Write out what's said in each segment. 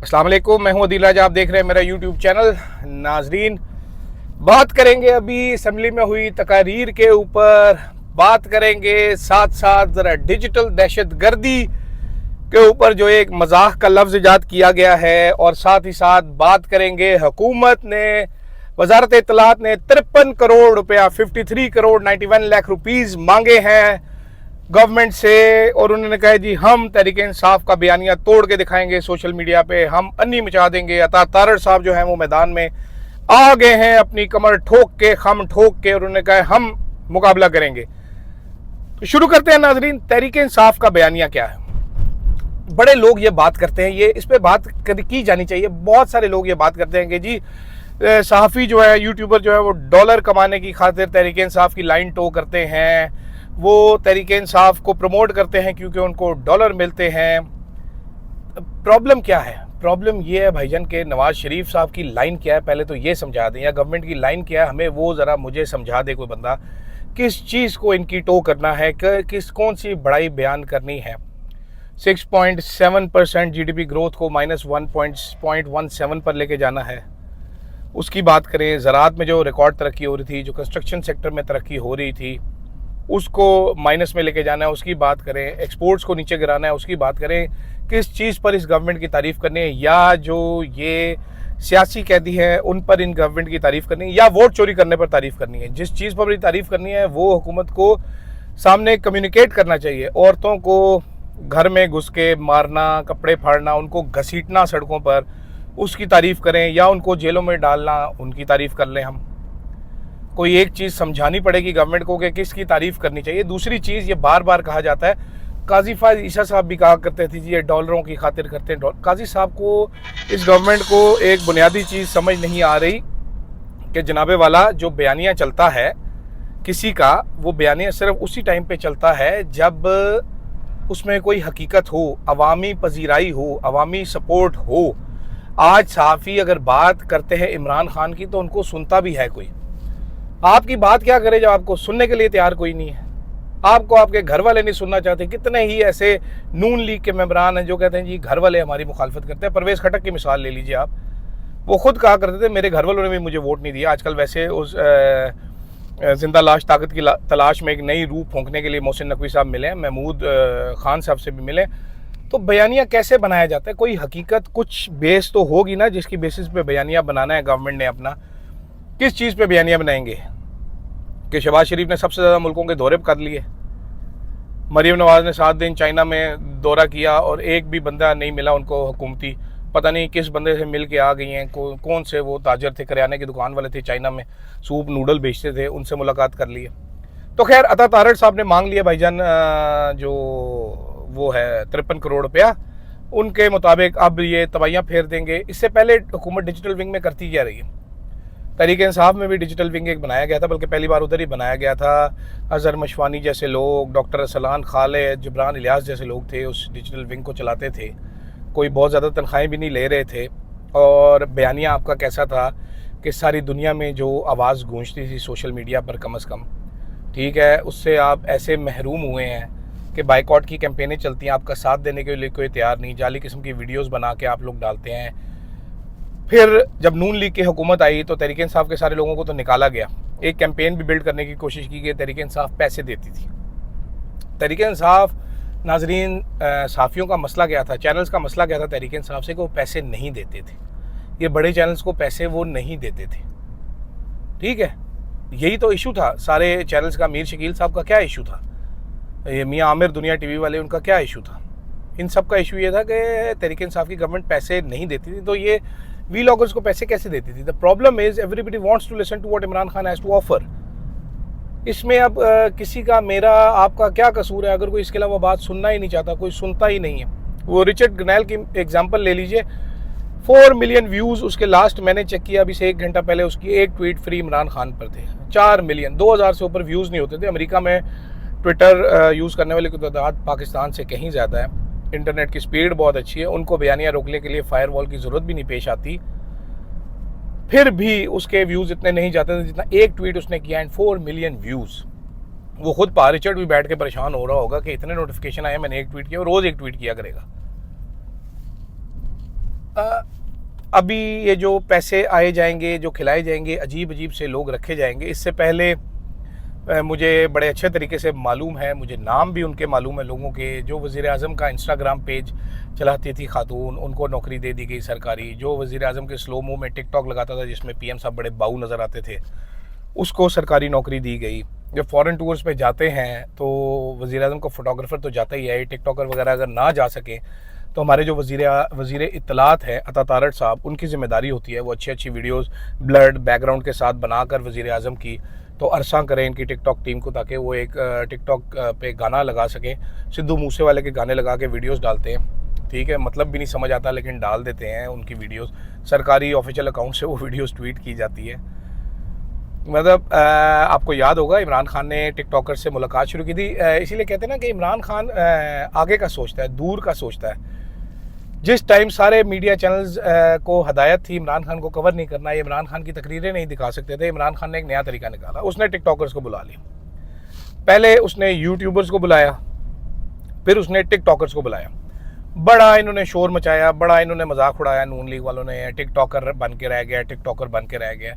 अस्सलाम वालेकुम, मैं हूं अदील राजा। आप देख रहे हैं मेरा यूट्यूब चैनल। नाजरीन, बात करेंगे अभी असम्बली में हुई तकारीर के ऊपर, बात करेंगे साथ साथ ज़रा डिजिटल दहशत गर्दी के ऊपर जो एक मजाक का लफ्ज़ ईजाद किया गया है, और साथ ही साथ बात करेंगे हुकूमत ने, वजारत इत्तलात ने 53 करोड़ रुपया 53 करोड़ 91 लाख रुपीज़ मांगे हैं गवर्नमेंट से, और उन्होंने कहा जी हम तहरीक इंसाफ का बयानिया तोड़ के दिखाएंगे सोशल मीडिया पे, हम अन्नी मचा देंगे। अता तारड़ साहब जो हैं वो मैदान में आ गए हैं अपनी कमर ठोक के, खम ठोक के, और उन्होंने कहा हम मुकाबला करेंगे। तो शुरू करते हैं नाजरीन, तहरीक इंसाफ का बयानिया क्या है। बड़े लोग ये बात करते हैं, ये इस पर बात की जानी चाहिए। बहुत सारे लोग ये बात करते हैं कि जी सहाफ़ी जो है, यूट्यूबर जो है, वो डॉलर कमाने की खातिर तहरीक इंसाफ की लाइन टो करते हैं, वो तहरीक इंसाफ को प्रमोट करते हैं क्योंकि उनको डॉलर मिलते हैं। प्रॉब्लम क्या है? प्रॉब्लम ये है भाईजान के नवाज शरीफ साहब की लाइन क्या है, पहले तो ये समझा दें, या गवर्नमेंट की लाइन क्या है, हमें वो ज़रा मुझे समझा दे कोई बंदा, किस चीज़ को इनकी टो करना है, कौन सी बड़ाई बयान करनी है। 6.7% GDP ग्रोथ को -1.17 पर लेके जाना है, उसकी बात करें। ज़राअत में जो रिकॉर्ड तरक्की हो रही थी, जो कंस्ट्रक्शन सेक्टर में तरक्की हो रही थी, उसको माइनस में लेके जाना है, उसकी बात करें। एक्सपोर्ट्स को नीचे गिराना है, उसकी बात करें। किस चीज़ पर इस गवर्नमेंट की तारीफ़ करनी है, या जो ये सियासी कैदी हैं उन पर इन गवर्नमेंट की तारीफ़ करनी है, या वोट चोरी करने पर तारीफ़ करनी है। जिस चीज़ पर भी तारीफ़ करनी है वो हुकूमत को सामने कम्युनिकेट करना चाहिए। औरतों को घर में घुस के मारना, कपड़े फाड़ना, उनको घसीटना सड़कों पर, उसकी तारीफ़ करें, या उनको जेलों में डालना, उनकी तारीफ़ कर लें। हम कोई एक चीज़ समझानी पड़ेगी गवर्नमेंट को कि किसकी तारीफ़ करनी चाहिए। दूसरी चीज़, ये बार बार कहा जाता है, काजी फायद ईसा साहब भी कहा करते थे जी ये डॉलरों की खातिर करते हैं। काजी साहब को, इस गवर्नमेंट को एक बुनियादी चीज़ समझ नहीं आ रही कि जनाबे वाला जो बयानिया चलता है किसी का, वो बयानिया सिर्फ उसी टाइम पे चलता है जब उसमें कोई हकीकत हो, अवामी पजीराई हो, अवामी सपोर्ट हो। आज सहाफ़ी अगर बात करते हैं इमरान खान की तो उनको सुनता भी है कोई। आपकी बात क्या करे जब आपको सुनने के लिए तैयार कोई नहीं है, आपको आपके घर वाले नहीं सुनना चाहते। कितने ही ऐसे नून लीग के मेंबरान हैं जो कहते हैं जी घर वाले हमारी मुखालफत करते हैं। परवेज़ खटक की मिसाल ले लीजिए आप, वो खुद कहा करते थे मेरे घर वालों ने भी मुझे वोट नहीं दिया। आजकल वैसे उस जिंदा लाश ताकत की तलाश में एक नई रूह फूंकने के लिए मोहसिन नकवी साहब मिले, महमूद खान साहब से भी मिले। तो बयानिया कैसे बनाया जाता है? कोई हकीकत, कुछ बेस तो होगी ना जिसकी बेसिस पे बयानिया बनाना है गवर्नमेंट ने अपना। किस चीज़ पे बयानिया बनाएंगे कि शहबाज शरीफ ने सबसे ज़्यादा मुल्कों के दौरे कर लिए, मरीम नवाज़ ने 7 दिन चाइना में दौरा किया और एक भी बंदा नहीं मिला उनको हुकूमती, पता नहीं किस बंदे से मिल के आ गई हैं। कौन से वो ताजर थे, करियाने की दुकान वाले थे, चाइना में सूप नूडल बेचते थे, उनसे मुलाकात कर लिए। तो खैर अता तारड़ साहब ने मांग लिया भाईजान जो वो है 53 करोड़ रुपया, उनके मुताबिक अब ये तबाहियाँ फेर देंगे। इससे पहले हुकूमत डिजिटल विंग में करती क्या रही है? तहरीक इंसाफ में भी डिजिटल विंग एक बनाया गया था, बल्कि पहली बार उधर ही बनाया गया था। अजहर मशवानी जैसे लोग, डॉक्टर अरसलान खालिद, जबरान इलियास जैसे लोग थे उस डिजिटल विंग को चलाते थे। कोई बहुत ज़्यादा तनख्वाहें भी नहीं ले रहे थे। और बयानिया आपका कैसा था कि सारी दुनिया में जो आवाज़ गूंजती थी सोशल मीडिया पर, कम अज़ कम, ठीक है, उससे आप ऐसे महरूम हुए हैं कि बाइकआउट की कैंपेनें चलती हैं, आपका साथ देने के लिए कोई तैयार नहीं, जाली किस्म की वीडियोज़ बना के आप लोग डालते हैं। फिर जब नून लीग की हुकूमत आई तो तहरीक इंसाफ के सारे लोगों को तो निकाला गया। एक कैंपेन भी बिल्ड करने की कोशिश की गई, तहरीक इंसाफ पैसे देती थी। तहरीक इंसाफ, नाजरीन, सहाफ़ियों का मसला क्या था, चैनल्स का मसला क्या था तहरीक इंसाफ से, कि वो पैसे नहीं देते थे। ये बड़े चैनल्स को पैसे वो नहीं देते थे, ठीक है, यही तो इशू था सारे चैनल्स का। मीर शकील साहब का क्या इशू था, ये मियाँ आमिर दुनिया टीवी वाले, उनका क्या इशू था? इन सब का इशू ये था कि तहरीक इंसाफ की गवर्नमेंट पैसे नहीं देती थी, तो ये वीलॉगर्स को पैसे कैसे देती थी? The problem is everybody wants to listen to what Imran Khan has to offer. इसमें अब किसी का, मेरा, आपका क्या कसूर है अगर कोई इसके अलावा बात सुनना ही नहीं चाहता? कोई सुनता ही नहीं है। वो रिचर्ड ग्रैनल की एग्जांपल ले लीजिए, 4 मिलियन व्यूज़ उसके, लास्ट मैंने चेक किया अभी से 1 घंटा पहले, उसकी एक ट्वीट फ्री इमरान खान पर थे। 4 मिलियन, 2000 से ऊपर व्यूज़ नहीं होते थे। अमेरिका में ट्विटर यूज़ करने वाले की तादाद पाकिस्तान से कहीं ज़्यादा है, इंटरनेट की स्पीड बहुत अच्छी है, उनको बयानिया रोकने के लिए फायरवॉल की ज़रूरत भी नहीं पेश आती। फिर भी उसके व्यूज़ इतने नहीं जाते थे जितना एक ट्वीट उसने किया, एंड 4 मिलियन व्यूज़। वो खुद रिचर्ड भी बैठ के परेशान हो रहा होगा कि इतने नोटिफिकेशन आए, मैंने एक ट्वीट किया, रोज़ एक ट्वीट किया करेगा। अभी ये जो पैसे आए जाएंगे, जो खिलाए जाएंगे, अजीब अजीब से लोग रखे जाएंगे। इससे पहले मुझे बड़े अच्छे तरीके से मालूम है, मुझे नाम भी उनके मालूम है लोगों के। जो वज़ीर आज़म का इंस्टाग्राम पेज चलाती थी खातून, उनको नौकरी दे दी गई सरकारी। जो वज़ीर आज़म के स्लो मूव में टिकटॉक लगाता था जिसमें पीएम साहब बड़े बाऊ नज़र आते थे, उसको सरकारी नौकरी दी गई। जब फ़ॉरेन टूर्स पे जाते हैं तो वज़ीर आज़म का फ़ोटोग्राफ़र तो जाता ही है, टिकटॉकर वगैरह अगर ना जा सके तो हमारे जो वज़ीर इत्तलात हैं अता तारड़ साहब, उनकी ज़िम्मेदारी होती है वो अच्छी अच्छी वीडियोस ब्लर्ड बैकग्राउंड के साथ बनाकर वज़ीर आज़म की तो अरसा करें इनकी टिकटॉक टीम को, ताकि वो एक टिकटॉक पे गाना लगा सकें। सिद्धू मूसे वाले के गाने लगा के वीडियोस डालते हैं, ठीक है, मतलब भी नहीं समझ आता लेकिन डाल देते हैं उनकी वीडियोस। सरकारी ऑफिशियल अकाउंट से वो वीडियोस ट्वीट की जाती है। मतलब आपको याद होगा इमरान खान ने टिकटॉकर से मुलाकात शुरू की थी। इसीलिए कहते हैं ना कि इमरान खान आगे का सोचता है, दूर का सोचता है। जिस टाइम सारे मीडिया चैनल्स को हदायत थी इमरान खान को कवर नहीं करना, इमरान खान की तकरीरें नहीं दिखा सकते थे, इमरान खान ने एक नया तरीका निकाला। उसने टिकटॉकर्स को बुला लिया। पहले उसने यूट्यूबर्स को बुलाया, फिर उसने टिकटॉकर्स को बुलाया। बड़ा इन्होंने शोर मचाया, बड़ा इन्होंने मजाक उड़ाया नून लीग वालों ने। टिकटॉकर बन के रह गया, टिकटॉकर बन के रह गया।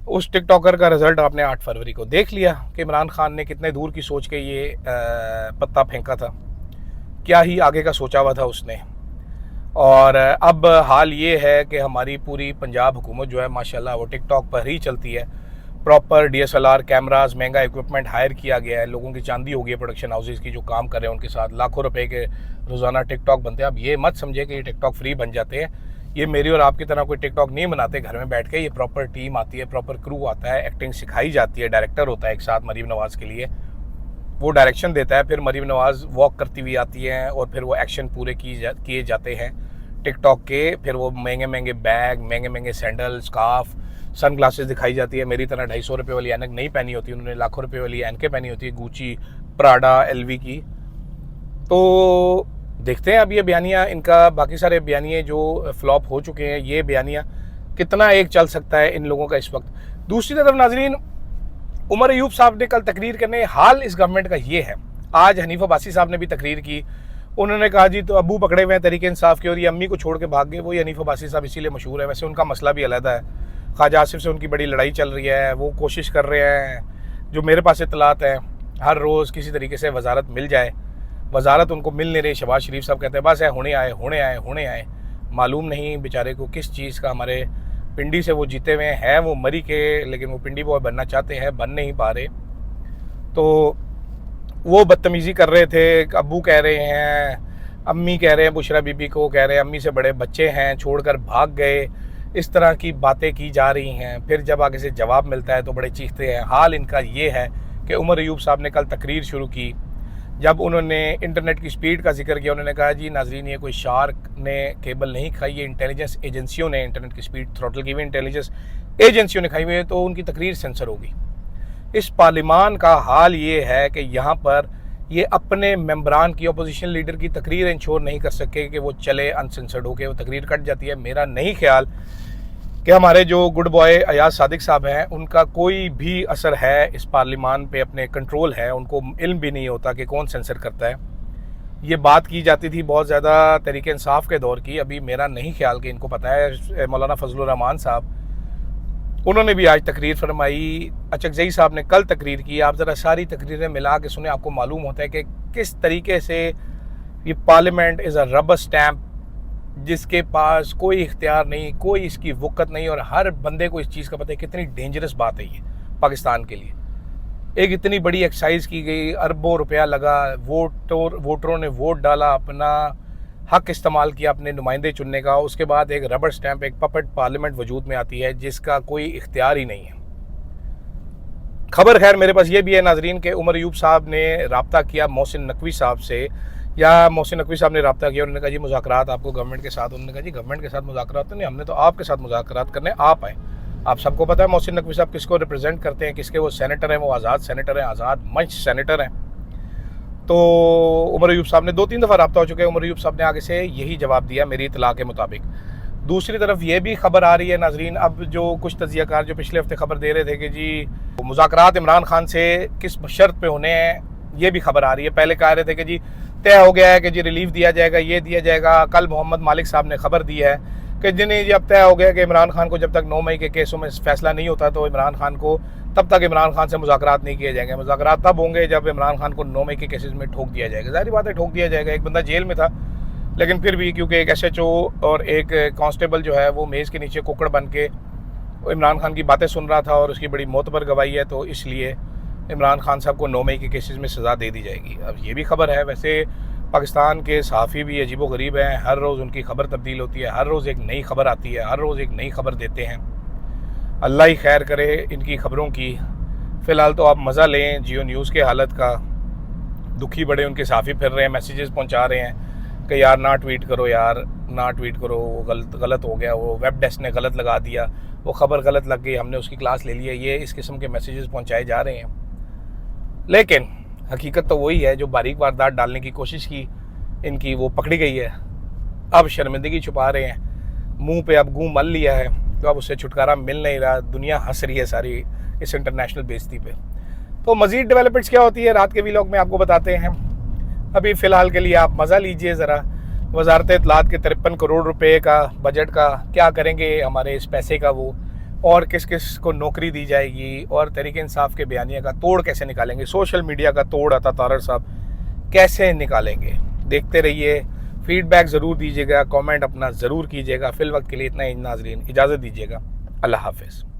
उस टिकटॉकर का रिजल्ट आपने 8 फरवरी को देख लिया कि इमरान खान ने कितने दूर की सोच के ये पत्ता फेंका था, क्या ही आगे का सोचा हुआ था उसने। और अब हाल ये है कि हमारी पूरी पंजाब हुकूमत जो है माशाल्लाह वो टिकटॉक पर ही चलती है। प्रॉपर DSLR कैमरास, महंगा इक्विपमेंट हायर किया गया है। लोगों की चांदी हो गई है प्रोडक्शन हाउसेस की जो काम कर रहे हैं उनके साथ। लाखों रुपए के रोज़ाना टिकटॉक बनते हैं। अब ये मत समझे कि ये टिकटॉक फ्री बन जाते हैं। ये मेरी और आपकी तरह कोई टिकटॉक नहीं बनाते घर में बैठ के। ये प्रॉपर टीम आती है, प्रॉपर क्रू आता है, एक्टिंग सिखाई जाती है, डायरेक्टर होता है एक साथ मरीम नवाज़ के लिए, वो डायरेक्शन देता है। फिर मरीम नवाज़ वॉक करती हुई आती हैं और फिर वो एक्शन पूरे किए जाते हैं टिकटॉक के। फिर वो महंगे महंगे बैग, महंगे महंगे सैंडल, स्कार्फ, सन ग्लासेस दिखाई जाती है। मेरी तरह 250 रुपये वाली ऐनक नहीं पहनी होती, उन्होंने लाखों रुपये वाली ऐनकें पहनी होती है, गुची, प्राडा, LV की। तो देखते हैं अब ये बयानियाँ इनका, बाकी सारे बयानिए जो फ्लॉप हो चुके हैं, ये बयानियाँ कितना एक चल सकता है इन लोगों का इस वक्त। दूसरी तरफ नाजरीन, उमर अयूब साहब ने कल तकरीर करने, हाल इस गवर्नमेंट का ये है। आज हनीफ अब्बासी साहब ने भी तकरीर की। उन्होंने कहा जी तो अबू पकड़े हुए हैं तहरीक इंसाफ के और ये अम्मी को छोड़ के भाग गए। वही हनीफ अब्बासी साहब इसीलिए मशहूर है। वैसे उनका मसला भी अलग है, ख्वाजा आसिफ से उनकी बड़ी लड़ाई चल रही है। वो कोशिश कर रहे हैं, जो मेरे पास इत्तलात हैं, हर रोज़ किसी तरीके से वजारत मिल जाए। वजारत उनको मिल नहीं रही। शहबाज शरीफ साहब कहते हैं बस है होने आए होने आए होने आए। मालूम नहीं बेचारे को किस चीज़ का। हमारे पिंडी से वो जीते हुए हैं, वो मरी के, लेकिन वो पिंडी बॉय बनना चाहते हैं, बन नहीं पा रहे। तो वो बदतमीज़ी कर रहे थे। अब्बू कह रहे हैं, अम्मी कह रहे हैं, बुशरा बीबी को कह रहे हैं अम्मी से बड़े बच्चे हैं, छोड़कर भाग गए, इस तरह की बातें की जा रही हैं। फिर जब आगे से जवाब मिलता है तो बड़े चीखते हैं। हाल इनका ये है कि उमर अयूब साहब ने कल तकरीर शुरू की। जब उन्होंने इंटरनेट की स्पीड का जिक्र किया, उन्होंने कहा जी नाजरीन ये कोई शार्क ने केबल नहीं खाई, ये इंटेलिजेंस एजेंसियों ने इंटरनेट की स्पीड थ्रोटल की हुई, इंटेलिजेंस एजेंसियों ने खाई हुई है, तो उनकी तकरीर सेंसर होगी। इस पार्लिमान का हाल ये है कि यहाँ पर ये अपने मेंबरान की, अपोजिशन लीडर की तकरीर इंश्योर नहीं कर सके कि वो चले अनसेंसर्ड होके, वो तकरीर कट जाती है। मेरा नहीं ख्याल कि हमारे जो गुड बॉय अयाज सादिक साहब हैं उनका कोई भी असर है इस पार्लिमान पे, अपने कंट्रोल है, उनको इल्म भी नहीं होता कि कौन सेंसर करता है। ये बात की जाती थी बहुत ज़्यादा तहरीक इंसाफ के दौर की, अभी मेरा नहीं ख्याल कि इनको पता है। मौलाना फजलुर रहमान साहब, उन्होंने भी आज तकरीर फरमाई। अचकजई साहब ने कल तकरीर की। आप ज़रा सारी तकरीरें मिला के सुने, आपको मालूम होता है कि किस तरीके से ये parliament is a rubber stamp, जिसके पास कोई इख्तियार नहीं, कोई इसकी वक़्त नहीं, और हर बंदे को इस चीज़ का पता है कितनी डेंजरस बात है ये पाकिस्तान के लिए। एक इतनी बड़ी एक्सरसाइज की गई, अरबों रुपया लगा, वोटरों ने वोट डाला, अपना हक इस्तेमाल किया अपने नुमाइंदे चुनने का। उसके बाद एक रबर स्टैम्प, एक पपेट पार्लियामेंट वजूद में आती है जिसका कोई इख्तियार ही नहीं है। खबर खैर मेरे पास ये भी है नाजरीन के उमर अयूब साहब ने रब्ता किया मोहसिन नकवी साहब से, या मोहसिन नकवी साहब ने रब्ता किया। उन्होंने कहा जी मुज़ाकरात आपको गवर्नमेंट के साथ। उन्होंने कहा जी गवर्नमेंट के साथ मुज़ाकरात नहीं, हमने तो आपके साथ मुज़ाकरात करने आप आए। आप सबको पता है मोहसिन नकवी साहब किसको रिप्रेजेंट करते हैं, किसके वो सेनेटर हैं, वो आज़ाद सेनेटर हैं, आज़ाद मंच सेनेटर हैं। तो उमर अयूब साहब ने 2-3 दफ़ा रब्ता हो चुके हैं। उमर अयूब साहब ने आगे से यही जवाब दिया मेरी इतला के मुताबिक। दूसरी तरफ ये भी खबर आ रही है नाजरीन, अब जो कुछ तजियाकार जो पिछले हफ्ते खबर दे रहे थे कि जी मुज़ाकरात इमरान खान से किस शर्त पे होने हैं, ये भी खबर आ रही है। पहले कह रहे थे कि जी तय हो गया है कि जी रिलीफ दिया जाएगा, ये दिया जाएगा। कल मोहम्मद मालिक साहब ने खबर दी है कि जिन्हें जब तय हो गया कि इमरान खान को जब तक 9 मई के केसों में फैसला नहीं होता तो इमरान खान को तब तक इमरान खान से मुज़ाकरात नहीं किए जाएंगे। मुज़ाकरात तब होंगे जब इमरान खान को 9 मई के केसेस में ठोक दिया जाएगा। ज़ाहिर बात है ठोक दिया जाएगा। एक बंदा जेल में था, लेकिन फिर भी क्योंकि एक SHO और एक कांस्टेबल जो है वो मेज़ के नीचे कुकड़ बन के इमरान खान की बातें सुन रहा था और उसकी बड़ी मोतबर गवाही है, तो इसलिए इमरान खान साहब को 9 मई के केसेस में सज़ा दे दी जाएगी। अब ये भी खबर है। वैसे पाकिस्तान के सहाफ़ी भी अजीबोगरीब हैं, हर रोज़ उनकी खबर तब्दील होती है, हर रोज़ एक नई खबर आती है, हर रोज़ एक नई खबर देते हैं। अल्लाह ही खैर करे इनकी खबरों की। फ़िलहाल तो आप मज़ा लें जियो न्यूज़ के हालत का। दुखी बड़े उनके सहाफ़ी फिर रहे हैं, मैसेजेस पहुंचा रहे हैं कि यार ना ट्वीट करो, यार ना ट्वीट करो, वो गलत हो गया, वो वेब डेस्क ने गलत लगा दिया, वो खबर गलत लग गई, हमने उसकी क्लास ले ली है। ये इस किस्म के मैसेजेस पहुंचाए जा रहे हैं। लेकिन हकीकत तो वही है, जो बारीक वारदात डालने की कोशिश की इनकी वो पकड़ी गई है। अब शर्मिंदगी छुपा रहे हैं, मुंह पे अब गूं मल लिया है, तो अब उससे छुटकारा मिल नहीं रहा। दुनिया हंस रही है सारी इस इंटरनेशनल बेइज्जती पे। तो मज़ीद डेवलपमेंट्स क्या होती है रात के व्लॉग में आपको बताते हैं। अभी फ़िलहाल के लिए आप मज़ा लीजिए ज़रा। वजारत इत्तलात के 53 करोड़ रुपए का बजट का क्या करेंगे हमारे इस पैसे का वो, और किस किस को नौकरी दी जाएगी, और तहरीक इंसाफ के बयानिया का तोड़ कैसे निकालेंगे, सोशल मीडिया का तोड़ अता तारड़ साहब कैसे निकालेंगे। देखते रहिए, फीडबैक ज़रूर दीजिएगा, कमेंट अपना ज़रूर कीजिएगा। फ़िल वक्त के लिए इतना ही नाज़रीन, इजाज़त दीजिएगा। अल्लाह हाफ़िज़।